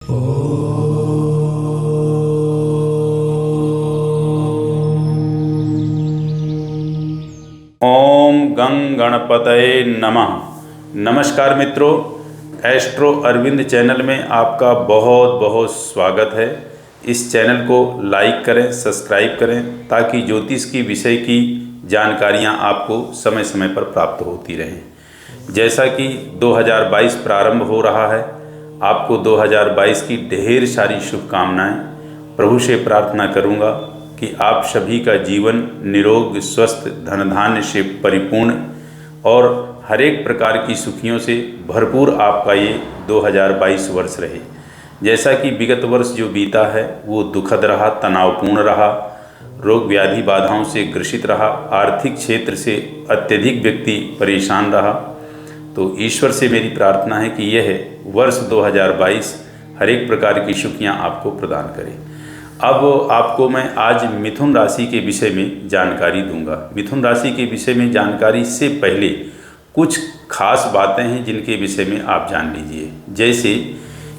ओम गं गणपतये नमः। नमस्कार मित्रों, एस्ट्रो अरविंद चैनल में आपका बहुत बहुत स्वागत है। इस चैनल को लाइक करें, सब्सक्राइब करें ताकि ज्योतिष की विषय की जानकारियां आपको समय समय पर प्राप्त होती रहें। जैसा कि 2022 प्रारंभ हो रहा है, आपको 2022 की ढेर सारी शुभकामनाएं। प्रभु से प्रार्थना करूंगा कि आप सभी का जीवन निरोग, स्वस्थ, धन धान्य से परिपूर्ण और हर एक प्रकार की सुखियों से भरपूर आपका ये 2022 वर्ष रहे। जैसा कि विगत वर्ष जो बीता है वो दुखद रहा, तनावपूर्ण रहा, रोग व्याधि बाधाओं से ग्रसित रहा, आर्थिक क्षेत्र से अत्यधिक व्यक्ति परेशान रहा। तो ईश्वर से मेरी प्रार्थना है कि यह वर्ष 2022 हर एक प्रकार की सुखियाँ आपको प्रदान करे। अब आपको मैं आज मिथुन राशि के विषय में जानकारी दूंगा। मिथुन राशि के विषय में जानकारी से पहले कुछ खास बातें हैं जिनके विषय में आप जान लीजिए। जैसे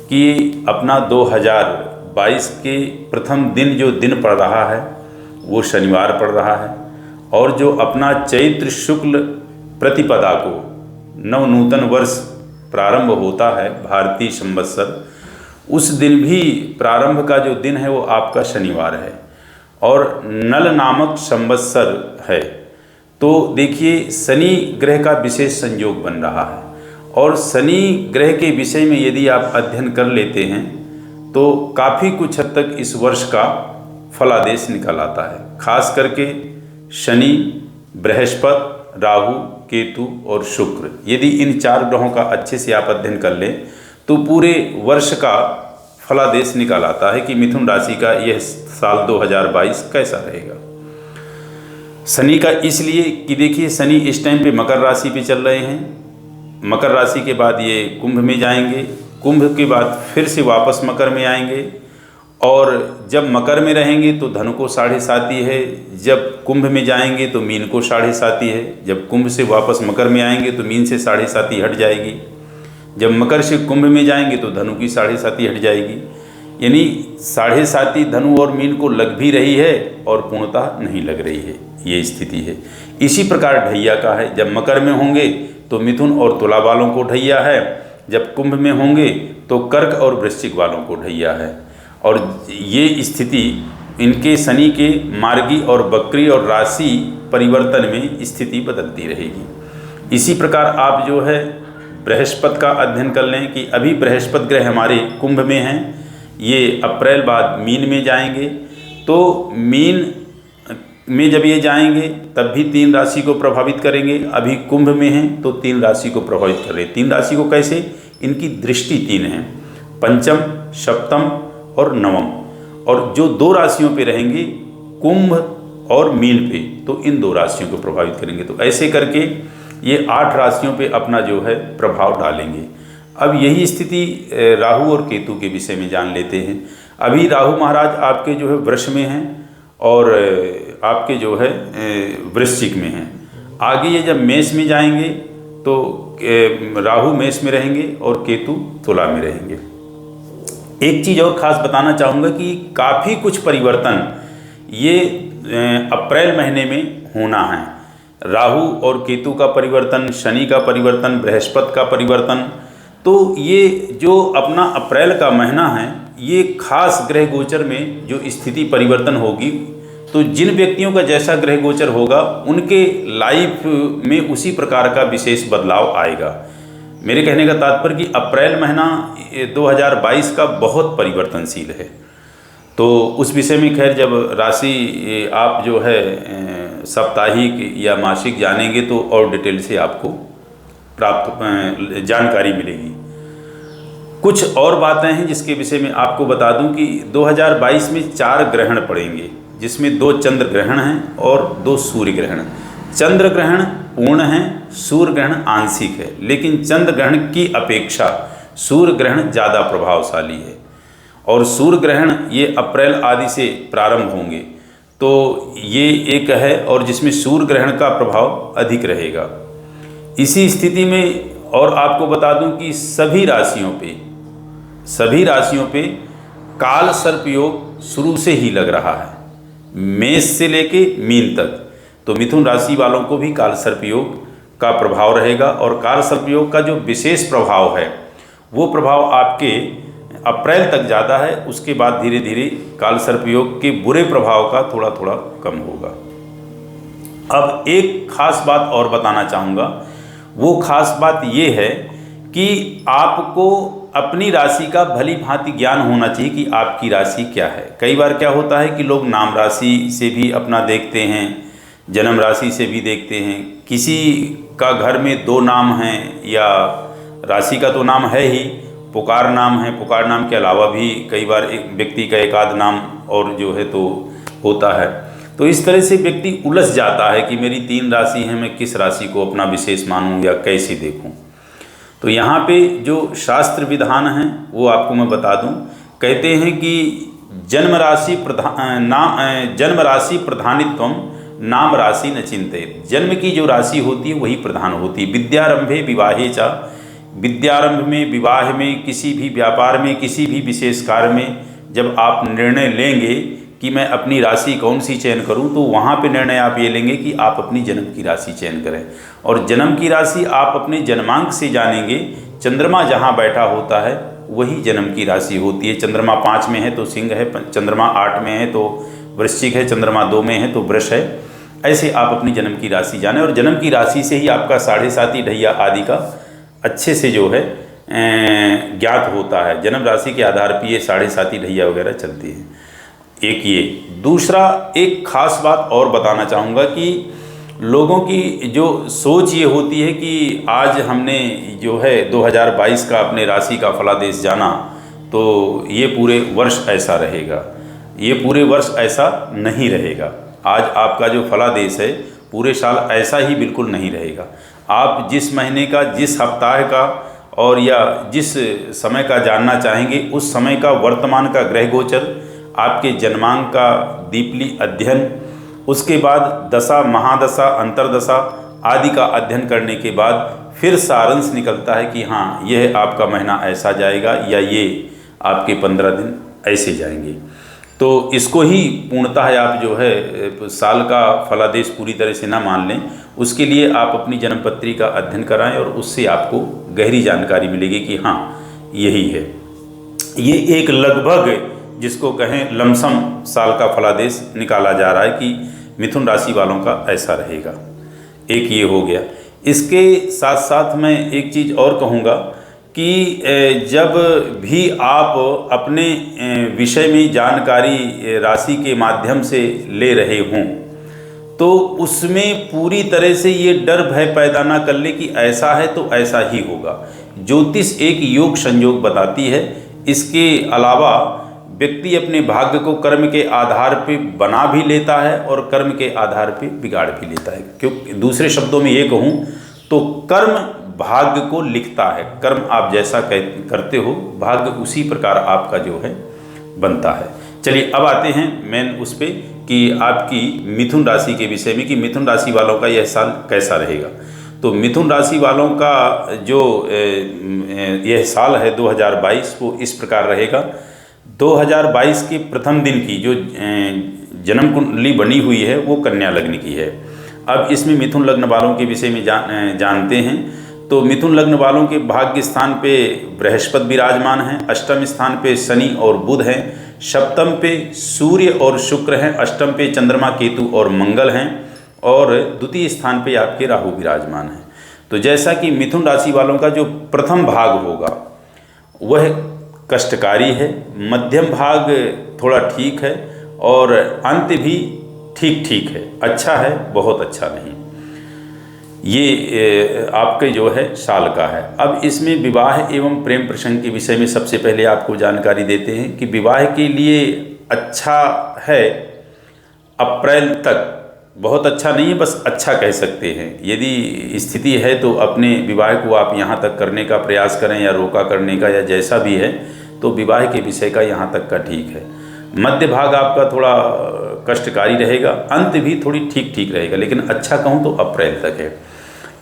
कि अपना 2022 के प्रथम दिन जो दिन पड़ रहा है वो शनिवार पड़ रहा है, और जो अपना चैत्र शुक्ल प्रतिपदा को नवनूतन वर्ष प्रारंभ होता है भारतीय संवत्सर, उस दिन भी प्रारंभ का जो दिन है वो आपका शनिवार है और नल नामक संवत्सर है। तो देखिए, शनि ग्रह का विशेष संयोग बन रहा है, और शनि ग्रह के विषय में यदि आप अध्ययन कर लेते हैं तो काफ़ी कुछ हद तक इस वर्ष का फलादेश निकल आता है। खास करके शनि, बृहस्पति, राहु, केतु और शुक्र, यदि इन चार ग्रहों का अच्छे से आप अध्ययन कर लें तो पूरे वर्ष का फलादेश निकाल आता है कि मिथुन राशि का यह साल 2022 कैसा रहेगा। शनि का इसलिए कि देखिए, शनि इस टाइम पे मकर राशि पे चल रहे हैं। मकर राशि के बाद ये कुंभ में जाएंगे, कुंभ के बाद फिर से वापस मकर में आएंगे, और जब मकर में रहेंगे तो धनु को 7.5 है, जब कुंभ में जाएंगे तो मीन को 7.5 है, जब कुंभ से वापस मकर में आएंगे तो मीन से 7.5 हट जाएगी, जब मकर से कुंभ में जाएंगे तो धनु की 7.5 हट जाएगी। यानी 7.5 धनु और मीन को लग भी रही है और पूर्णतः नहीं लग रही है, ये स्थिति है। इसी प्रकार ढैया का है, जब मकर में होंगे तो मिथुन और तुला वालों को ढैया है, जब कुंभ में होंगे तो कर्क और वृश्चिक वालों को ढैया है। और ये स्थिति इनके शनि के मार्गी और वक्री और राशि परिवर्तन में स्थिति बदलती रहेगी। इसी प्रकार आप जो है बृहस्पति का अध्ययन कर लें कि अभी बृहस्पति ग्रह हमारे कुंभ में हैं, ये अप्रैल बाद मीन में जाएंगे। तो मीन में जब ये जाएंगे तब भी 3 राशि को प्रभावित करेंगे। अभी कुंभ में हैं तो 3 राशि को प्रभावित कर रहे हैं। 3 राशि को कैसे? इनकी दृष्टि 3 है, पंचम, सप्तम और नवम, और जो 2 राशियों पे रहेंगे कुंभ और मीन पे, तो इन 2 राशियों को प्रभावित करेंगे। तो ऐसे करके ये 8 राशियों पे अपना जो है प्रभाव डालेंगे। अब यही स्थिति राहु और केतु के विषय में जान लेते हैं। अभी राहु महाराज आपके जो है वृष में हैं और आपके जो है वृश्चिक में हैं। आगे ये जब मेष में जाएंगे तो राहु मेष में रहेंगे और केतु तुला में रहेंगे। एक चीज़ और ख़ास बताना चाहूँगा कि काफ़ी कुछ परिवर्तन ये अप्रैल महीने में होना है। राहु और केतु का परिवर्तन, शनि का परिवर्तन, बृहस्पति का परिवर्तन, तो ये जो अपना अप्रैल का महीना है ये खास ग्रह गोचर में जो स्थिति परिवर्तन होगी, तो जिन व्यक्तियों का जैसा ग्रह गोचर होगा उनके लाइफ में उसी प्रकार का विशेष बदलाव आएगा। मेरे कहने का तात्पर्य कि अप्रैल महीना 2022 का बहुत परिवर्तनशील है। तो उस विषय में खैर जब राशि आप जो है साप्ताहिक या मासिक जानेंगे तो और डिटेल से आपको प्राप्त जानकारी मिलेगी। कुछ और बातें हैं जिसके विषय में आपको बता दूं कि 2022 में 4 ग्रहण पड़ेंगे, जिसमें 2 चंद्र ग्रहण हैं और 2 सूर्य ग्रहण। चंद्र ग्रहण पूर्ण है, सूर्य ग्रहण आंशिक है, लेकिन चंद्र ग्रहण की अपेक्षा सूर्य ग्रहण ज़्यादा प्रभावशाली है। और सूर्य ग्रहण ये अप्रैल आदि से प्रारंभ होंगे, तो ये एक है और जिसमें सूर्य ग्रहण का प्रभाव अधिक रहेगा। इसी स्थिति में और आपको बता दूं कि सभी राशियों पे सभी राशियों पे काल सर्प योग शुरू से ही लग रहा है, मेष से लेके मीन तक। तो मिथुन राशि वालों को भी काल सर्प योग का प्रभाव रहेगा, और काल सर्प योग का जो विशेष प्रभाव है वो प्रभाव आपके अप्रैल तक ज़्यादा है, उसके बाद धीरे धीरे काल सर्प योग के बुरे प्रभाव का थोड़ा थोड़ा कम होगा। अब एक खास बात और बताना चाहूँगा, वो खास बात ये है कि आपको अपनी राशि का भली भांति ज्ञान होना चाहिए कि आपकी राशि क्या है। कई बार क्या होता है कि लोग नाम राशि से भी अपना देखते हैं, जन्म राशि से भी देखते हैं। किसी का घर में 2 नाम हैं, या राशि का तो नाम है ही, पुकार नाम है, पुकार नाम के अलावा भी कई बार एक व्यक्ति का एक आध नाम और जो है तो होता है। तो इस तरह से व्यक्ति उलझ जाता है कि मेरी 3 राशि है, मैं किस राशि को अपना विशेष मानूं या कैसे देखूं। तो यहाँ पे जो शास्त्र विधान हैं वो आपको मैं बता दूं। कहते हैं कि जन्म राशि प्रधानित्वम नाम राशि न चिंतित। जन्म की जो राशि होती है वही प्रधान होती है। विद्यारंभे विवाहे चा, विद्यारंभ में, विवाह में, किसी भी व्यापार में, किसी भी विशेष कार्य में जब आप निर्णय लेंगे कि मैं अपनी राशि कौन सी चयन करूं, तो वहाँ पे निर्णय आप ये लेंगे कि आप अपनी जन्म की राशि चयन करें। और जन्म की राशि आप अपने जन्मांक से जानेंगे। चंद्रमा जहाँ बैठा होता है वही जन्म की राशि होती है। चंद्रमा 5 में है तो सिंह है, चंद्रमा 8 में है तो वृश्चिक है, चंद्रमा 2 में है तो वृष है। ऐसे आप अपनी जन्म की राशि जानें, और जन्म की राशि से ही आपका 7.5 ढैया आदि का अच्छे से जो है ज्ञात होता है। जन्म राशि के आधार पर ये 7.5 ढैया वगैरह चलती है। एक ये। दूसरा, एक खास बात और बताना चाहूँगा कि लोगों की जो सोच ये होती है कि आज हमने जो है 2022 का अपने राशि का फलादेश जाना तो ये पूरे वर्ष ऐसा रहेगा। ये पूरे वर्ष ऐसा नहीं रहेगा। आज आपका जो फलादेश है पूरे साल ऐसा ही बिल्कुल नहीं रहेगा। आप जिस महीने का, जिस हफ्ताह का और या जिस समय का जानना चाहेंगे, उस समय का वर्तमान का ग्रह गोचर, आपके जन्मांक का दीपली अध्ययन, उसके बाद दशा, महादशा, अंतरदशा आदि का अध्ययन करने के बाद फिर सारांश निकलता है कि हाँ, यह आपका महीना ऐसा जाएगा या ये आपके 15 दिन ऐसे जाएंगे। तो इसको ही पूर्णतः आप जो है साल का फलादेश पूरी तरह से ना मान लें। उसके लिए आप अपनी जन्मपत्री का अध्ययन कराएं और उससे आपको गहरी जानकारी मिलेगी कि हाँ, यही है। ये एक लगभग, जिसको कहें लमसम, साल का फलादेश निकाला जा रहा है कि मिथुन राशि वालों का ऐसा रहेगा। एक ये हो गया। इसके साथ साथ मैं एक चीज़ और कहूँगा कि जब भी आप अपने विषय में जानकारी राशि के माध्यम से ले रहे हों तो उसमें पूरी तरह से ये डर भय पैदा ना कर ले कि ऐसा है तो ऐसा ही होगा। ज्योतिष एक योग संयोग बताती है। इसके अलावा व्यक्ति अपने भाग्य को कर्म के आधार पे बना भी लेता है और कर्म के आधार पे बिगाड़ भी लेता है। क्योंकि दूसरे शब्दों में ये कहूँ तो कर्म भाग्य को लिखता है। कर्म आप जैसा करते हो, भाग्य उसी प्रकार आपका जो है बनता है। चलिए अब आते हैं मेन उस पे कि आपकी मिथुन राशि के विषय में, कि मिथुन राशि वालों का यह साल कैसा रहेगा। तो मिथुन राशि वालों का जो यह साल है 2022 वो इस प्रकार रहेगा। 2022 के प्रथम दिन की जो जन्म कुंडली बनी हुई है वो कन्या लग्न की है। अब इसमें मिथुन लग्न वालों के विषय में जानते हैं। तो मिथुन लग्न वालों के भाग्य स्थान पे बृहस्पति विराजमान हैं, अष्टम स्थान पे शनि और बुध हैं, सप्तम पे सूर्य और शुक्र हैं, अष्टम पे चंद्रमा, केतु और मंगल हैं, और द्वितीय स्थान पे आपके राहु विराजमान हैं। तो जैसा कि मिथुन राशि वालों का जो प्रथम भाग होगा वह कष्टकारी है, मध्यम भाग थोड़ा ठीक है, और अंत भी ठीक ठीक है, अच्छा है, बहुत अच्छा नहीं। ये आपके जो है साल का है। अब इसमें विवाह एवं प्रेम प्रसंग के विषय में सबसे पहले आपको जानकारी देते हैं कि विवाह के लिए अच्छा है अप्रैल तक, बहुत अच्छा नहीं है, बस अच्छा कह सकते हैं। यदि स्थिति है तो अपने विवाह को आप यहाँ तक करने का प्रयास करें या रोका करने का या जैसा भी है, तो विवाह के विषय का यहाँ तक का ठीक है। मध्य भाग आपका थोड़ा कष्टकारी रहेगा, अंत भी थोड़ी ठीक ठीक रहेगा, लेकिन अच्छा कहूँ तो अप्रैल तक है।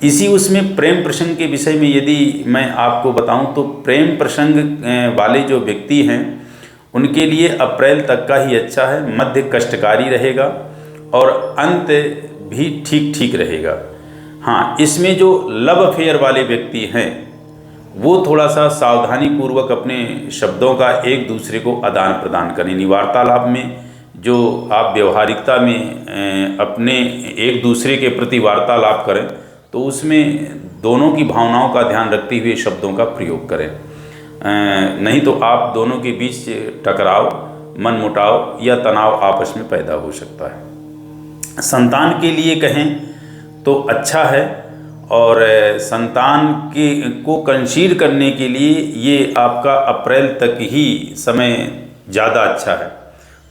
इसी उसमें प्रेम प्रसंग के विषय में यदि मैं आपको बताऊं तो प्रेम प्रसंग वाले जो व्यक्ति हैं उनके लिए अप्रैल तक का ही अच्छा है। मध्य कष्टकारी रहेगा और अंत भी ठीक ठीक रहेगा। हाँ, इसमें जो लव अफेयर वाले व्यक्ति हैं वो थोड़ा सा सावधानी पूर्वक अपने शब्दों का एक दूसरे को आदान प्रदान करें। वार्तालाप में जो आप व्यवहारिकता में अपने एक दूसरे के प्रति वार्तालाप करें तो उसमें दोनों की भावनाओं का ध्यान रखते हुए शब्दों का प्रयोग करें, नहीं तो आप दोनों के बीच टकराव, मनमुटाव या तनाव आपस में पैदा हो सकता है। संतान के लिए कहें तो अच्छा है और संतान को कंसीव करने के लिए ये आपका अप्रैल तक ही समय ज़्यादा अच्छा है।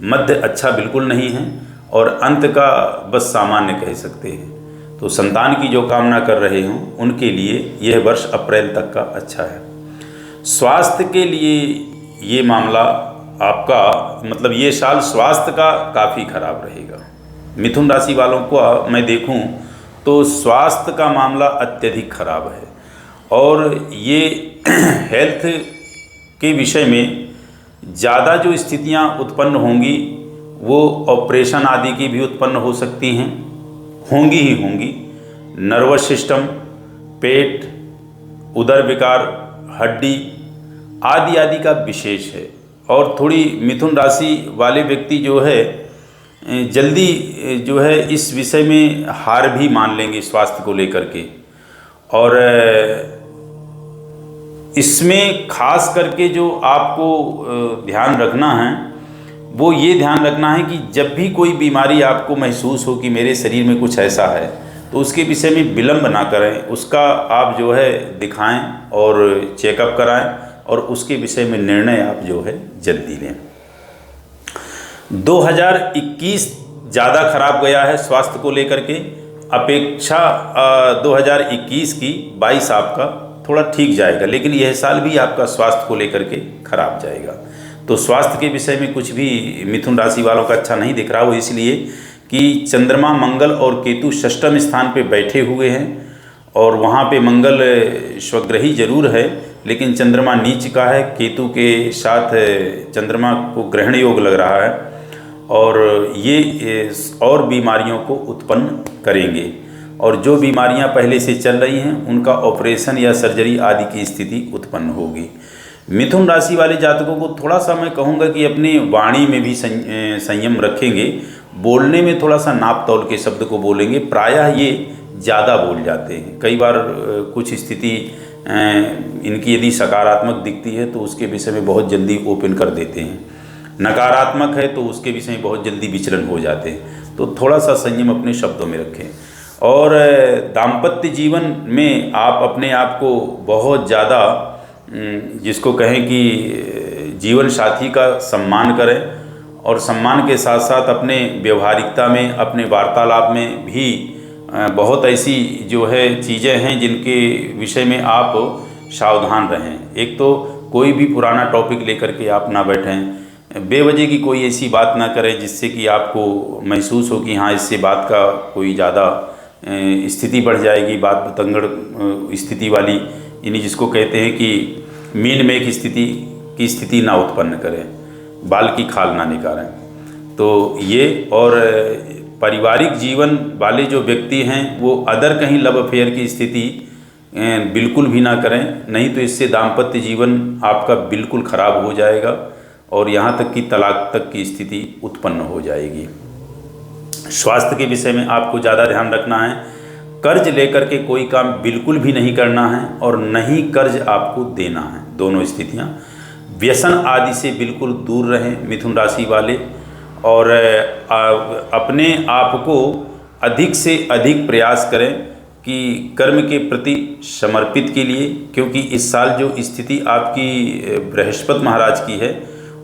मध्य अच्छा बिल्कुल नहीं है और अंत का बस सामान्य कह सकते हैं। तो संतान की जो कामना कर रहे हों उनके लिए यह वर्ष अप्रैल तक का अच्छा है। स्वास्थ्य के लिए ये मामला आपका मतलब ये साल स्वास्थ्य का काफ़ी खराब रहेगा। मिथुन राशि वालों को मैं देखूं तो स्वास्थ्य का मामला अत्यधिक खराब है और ये हेल्थ के विषय में ज़्यादा जो स्थितियां उत्पन्न होंगी वो ऑपरेशन आदि की भी उत्पन्न हो सकती हैं, होंगी ही होंगी। नर्वस सिस्टम, पेट, उदर विकार, हड्डी आदि आदि का विशेष है। और थोड़ी मिथुन राशि वाले व्यक्ति जो है जल्दी जो है इस विषय में हार भी मान लेंगे स्वास्थ्य को लेकर के। और इसमें खास करके जो आपको ध्यान रखना है वो ये ध्यान रखना है कि जब भी कोई बीमारी आपको महसूस हो कि मेरे शरीर में कुछ ऐसा है तो उसके विषय में विलंब ना करें, उसका आप जो है दिखाएं और चेकअप कराएं और उसके विषय में निर्णय आप जो है जल्दी लें। 2021 ज़्यादा खराब गया है स्वास्थ्य को लेकर के अपेक्षा 2021 की 22 आपका थोड़ा ठीक जाएगा, लेकिन यह साल भी आपका स्वास्थ्य को लेकर के खराब जाएगा। तो स्वास्थ्य के विषय में कुछ भी मिथुन राशि वालों का अच्छा नहीं दिख रहा। वो इसलिए कि चंद्रमा, मंगल और केतु षष्ठम स्थान पे बैठे हुए हैं और वहाँ पे मंगल स्वग्रही जरूर है लेकिन चंद्रमा नीच का है, केतु के साथ चंद्रमा को ग्रहण योग लग रहा है और ये और बीमारियों को उत्पन्न करेंगे। और जो बीमारियां पहले से चल रही हैं उनका ऑपरेशन या सर्जरी आदि की स्थिति उत्पन्न होगी। मिथुन राशि वाले जातकों को थोड़ा सा मैं कहूँगा कि अपनी वाणी में भी संयम रखेंगे, बोलने में थोड़ा सा नाप तौल के शब्द को बोलेंगे। प्रायः ये ज़्यादा बोल जाते हैं। कई बार कुछ स्थिति इनकी यदि सकारात्मक दिखती है तो उसके विषय में बहुत जल्दी ओपन कर देते हैं, नकारात्मक है तो उसके विषय में बहुत जल्दी विचलन हो जाते हैं। तो थोड़ा सा संयम अपने शब्दों में रखें। और दाम्पत्य जीवन में आप अपने आप को बहुत ज़्यादा जिसको कहें कि जीवन साथी का सम्मान करें और सम्मान के साथ साथ अपने व्यवहारिकता में, अपने वार्तालाप में भी बहुत ऐसी जो है चीज़ें हैं जिनके विषय में आप सावधान रहें। एक तो कोई भी पुराना टॉपिक लेकर के आप ना बैठें, बेवजह की कोई ऐसी बात ना करें जिससे कि आपको महसूस हो कि हाँ इससे बात का कोई ज़्यादा स्थिति बढ़ जाएगी, बात बतंगड़ स्थिति वाली, यानी जिसको कहते हैं कि मीन में एक स्थिति ना उत्पन्न करें, बाल की खाल ना निकालें। तो ये और पारिवारिक जीवन वाले जो व्यक्ति हैं वो अदर कहीं लव अफेयर की स्थिति बिल्कुल भी ना करें, नहीं तो इससे दाम्पत्य जीवन आपका बिल्कुल खराब हो जाएगा और यहाँ तक कि तलाक तक की स्थिति उत्पन्न हो जाएगी। स्वास्थ्य के विषय में आपको ज़्यादा ध्यान रखना है। कर्ज लेकर के कोई काम बिल्कुल भी नहीं करना है और नहीं कर्ज आपको देना है, दोनों स्थितियाँ। व्यसन आदि से बिल्कुल दूर रहें मिथुन राशि वाले और अपने आप को अधिक से अधिक प्रयास करें कि कर्म के प्रति समर्पित के लिए, क्योंकि इस साल जो स्थिति आपकी बृहस्पति महाराज की है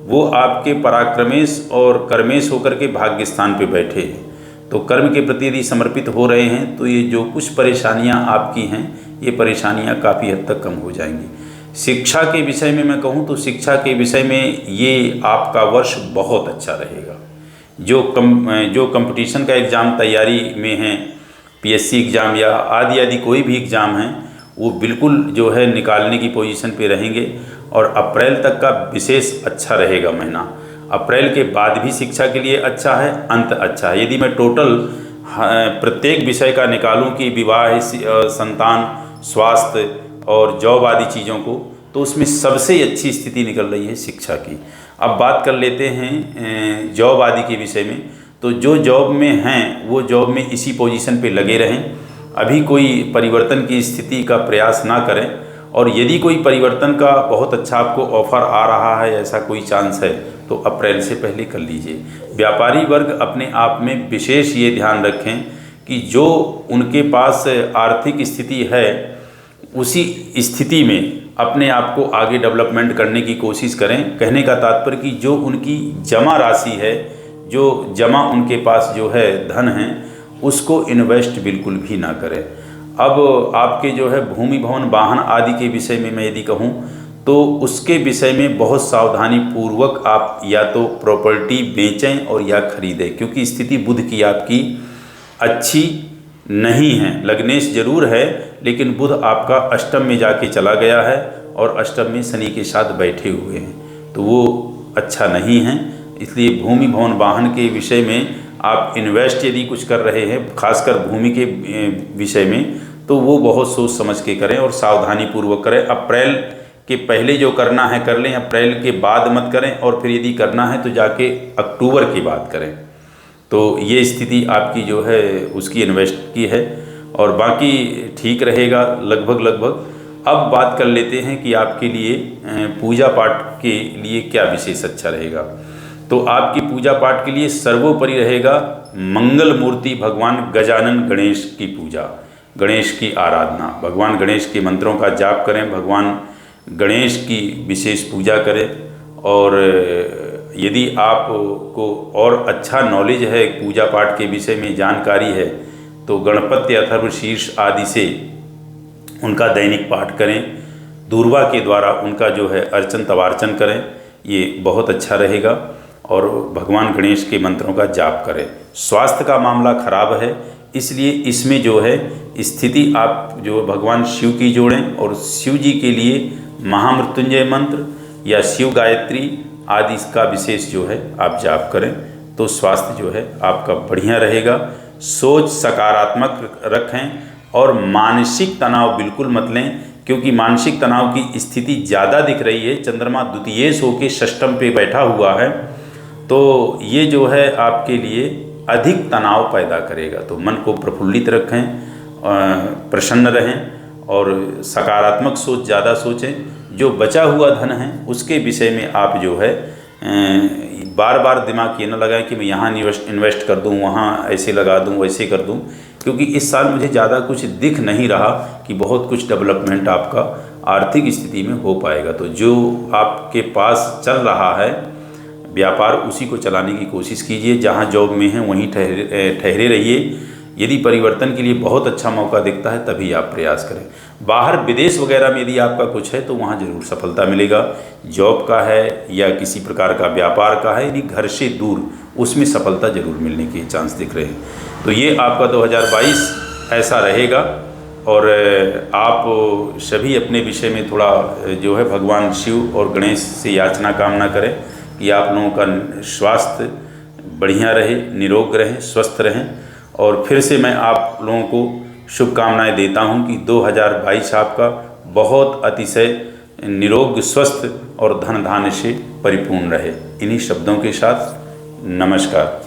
वो आपके पराक्रमेश और कर्मेश होकर के भाग्य स्थान पे बैठे हैं। तो कर्म के प्रति यदि समर्पित हो रहे हैं तो ये जो कुछ परेशानियां आपकी हैं ये परेशानियां काफ़ी हद तक कम हो जाएंगी। शिक्षा के विषय में मैं कहूँ तो शिक्षा के विषय में ये आपका वर्ष बहुत अच्छा रहेगा। जो कंपटीशन का एग्ज़ाम तैयारी में हैं पीएससी एग्ज़ाम या आदि आदि कोई भी एग्ज़ाम है वो बिल्कुल जो है निकालने की पोजीशन पे रहेंगे। और अप्रैल तक का विशेष अच्छा रहेगा महीना। अप्रैल के बाद भी शिक्षा के लिए अच्छा है, अंत अच्छा है। यदि मैं टोटल प्रत्येक विषय का निकालूं कि विवाह, संतान, स्वास्थ्य और जॉब आदि चीज़ों को, तो उसमें सबसे अच्छी स्थिति निकल रही है शिक्षा की। अब बात कर लेते हैं जॉब आदि के विषय में। तो जो जॉब में हैं वो जॉब में इसी पोजीशन पे लगे रहें, अभी कोई परिवर्तन की स्थिति का प्रयास ना करें। और यदि कोई परिवर्तन का बहुत अच्छा आपको ऑफर आ रहा है, ऐसा कोई चांस है, तो अप्रैल से पहले कर लीजिए। व्यापारी वर्ग अपने आप में विशेष ये ध्यान रखें कि जो उनके पास आर्थिक स्थिति है उसी स्थिति में अपने आप को आगे डेवलपमेंट करने की कोशिश करें। कहने का तात्पर्य कि जो उनकी जमा राशि है, जो जमा उनके पास जो है धन है, उसको इन्वेस्ट बिल्कुल भी ना करें। अब आपके जो है भूमि, भवन, वाहन आदि के विषय में मैं यदि कहूँ तो उसके विषय में बहुत सावधानी पूर्वक आप या तो प्रॉपर्टी बेचें और या खरीदें, क्योंकि स्थिति बुध की आपकी अच्छी नहीं है। लग्नेश जरूर है, लेकिन बुध आपका अष्टम में जाके चला गया है और अष्टम में शनि के साथ बैठे हुए हैं, तो वो अच्छा नहीं है। इसलिए भूमि, भवन, वाहन के विषय में आप इन्वेस्ट यदि कुछ कर रहे हैं, खासकर भूमि के विषय में, तो वो बहुत सोच समझ के करें और सावधानी पूर्वक करें। अप्रैल के पहले जो करना है कर लें, अप्रैल के बाद मत करें। और फिर यदि करना है तो जाके अक्टूबर की बात करें। तो ये स्थिति आपकी जो है उसकी इन्वेस्ट की है और बाकी ठीक रहेगा लगभग। अब बात कर लेते हैं कि आपके लिए पूजा पाठ के लिए क्या विशेष अच्छा रहेगा। तो आपकी पूजा पाठ के लिए सर्वोपरि रहेगा मंगल मूर्ति भगवान गजानन गणेश की पूजा, गणेश की आराधना। भगवान गणेश के मंत्रों का जाप करें, भगवान गणेश की विशेष पूजा करें। और यदि आपको और अच्छा नॉलेज है, पूजा पाठ के विषय में जानकारी है, तो गणपति, अथर्व शीर्ष आदि से उनका दैनिक पाठ करें। दूर्वा के द्वारा उनका जो है अर्चन तवार्चन करें, ये बहुत अच्छा रहेगा। और भगवान गणेश के मंत्रों का जाप करें। स्वास्थ्य का मामला खराब है, इसलिए इसमें जो है स्थिति आप जो भगवान शिव की जोड़ें और शिव जी के लिए महामृत्युंजय मंत्र या शिव गायत्री आदि का विशेष जो है आप जाप करें, तो स्वास्थ्य जो है आपका बढ़िया रहेगा। सोच सकारात्मक रखें और मानसिक तनाव बिल्कुल मत लें, क्योंकि मानसिक तनाव की स्थिति ज़्यादा दिख रही है। चंद्रमा द्वितीयेश होकर षष्टम पे बैठा हुआ है, तो ये जो है आपके लिए अधिक तनाव पैदा करेगा। तो मन को प्रफुल्लित रखें, प्रसन्न रहें और सकारात्मक सोच ज़्यादा सोचें। जो बचा हुआ धन है उसके विषय में आप जो है बार बार दिमाग ये न लगाएं कि मैं यहाँ इन्वेस्ट कर दूँ, वहाँ ऐसे लगा दूँ, वैसे कर दूँ, क्योंकि इस साल मुझे ज़्यादा कुछ दिख नहीं रहा कि बहुत कुछ डेवलपमेंट आपका आर्थिक स्थिति में हो पाएगा। तो जो आपके पास चल रहा है व्यापार, उसी को चलाने की कोशिश कीजिए। जहाँ जॉब में हैं वहीं ठहरे रहिए। यदि परिवर्तन के लिए बहुत अच्छा मौका दिखता है तभी आप प्रयास करें। बाहर विदेश वगैरह में यदि आपका कुछ है तो वहाँ ज़रूर सफलता मिलेगा। जॉब का है या किसी प्रकार का व्यापार का है, यदि घर से दूर, उसमें सफलता जरूर मिलने के चांस दिख रहे हैं। तो ये आपका 2022 ऐसा रहेगा। और आप सभी अपने विषय में थोड़ा जो है भगवान शिव और गणेश से याचना कामना करें कि आप लोगों का स्वास्थ्य बढ़िया रहे, निरोग रहें, स्वस्थ रहें। और फिर से मैं आप लोगों को शुभकामनाएं देता हूं कि 2022 आपका बहुत अतिशय निरोग, स्वस्थ और धन धान्य से परिपूर्ण रहे। इन्हीं शब्दों के साथ नमस्कार।